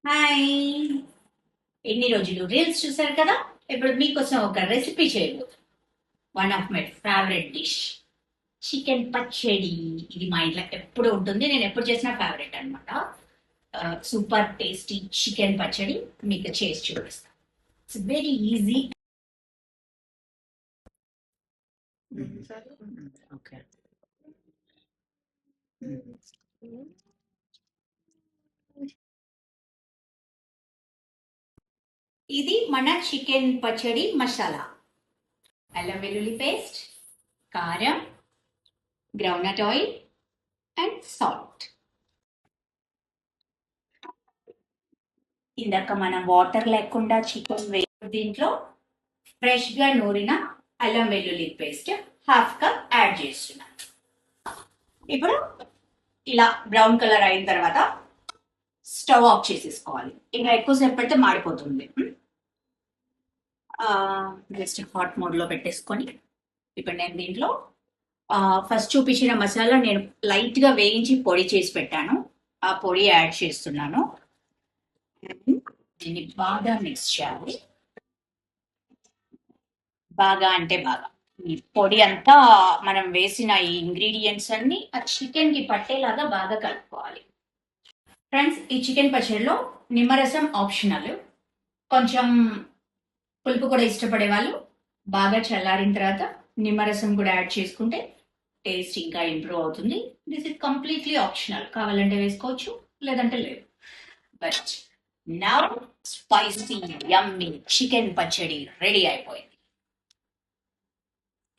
Hi! ఎన్ని రోజులు reels చూసారు కదా. ఇప్పుడు మీకోసం ఒక రెసిపీ చేయబోతున్నాను. One of my favourite dish chicken పచ్చడి. ఇది మా ఇంట్లో ఎప్పుడు ఉంటుంది, నేను ఎప్పుడు చేసినా ఫేవరెట్ అనమాట. సూపర్ టేస్టీ చికెన్ పచ్చడి మీకు చేసి చూపిస్తాను. It's very easy. ఓకే. ఇది మన చికెన్ పచ్చడి మసాలా. అల్లం వెల్లుల్లి పేస్ట్, కారం, గ్రౌండ్నట్ ఆయిల్ అండ్ సాల్ట్. ఇందాక మనం వాటర్ లేకుండా చికెన్ దీంట్లో ఫ్రెష్ గా నూరిన అల్లం వెల్లుల్లి పేస్ట్ హాఫ్ కప్ యాడ్ చేస్తున్నాను. ఇప్పుడు ఇలా బ్రౌన్ కలర్ అయిన తర్వాత స్టవ్ ఆఫ్ చేసేసుకోవాలి. ఇంకా ఎక్కువసేపు పెడితే మాడిపోతుంది. జస్ట్ హాట్ మోడ్ లో పెట్టేసుకొని ఇప్పుడు నేను దీంట్లో ఫస్ట్ చూపించిన మసాలా నేను లైట్ గా వేయించి పొడి చేసి పెట్టాను. ఆ పొడి యాడ్ చేస్తున్నాను. దీన్ని బాగా మిక్స్ చేయాలి. బాగా అంటే బాగా ఈ పొడి అంతా మనం వేసిన ఈ ఇంగ్రీడియంట్స్ అన్ని ఆ చికెన్ కి పట్టేలాగా బాగా కలుపుకోవాలి. ఫ్రెండ్స్, ఈ చికెన్ పచ్చడిలో నిమ్మరసం ఆప్షనల్. కొంచెం పులుపు కూడా ఇష్టపడే వాళ్ళు బాగా చల్లారిన తర్వాత నిమ్మరసం కూడా యాడ్ చేసుకుంటే టేస్ట్ ఇంకా ఇంప్రూవ్ అవుతుంది. This is completely optional. కావాలంటే వేసుకోవచ్చు, లేదంటే లేదు. But now spicy yummy chicken పచ్చడి రెడీ అయిపోయింది.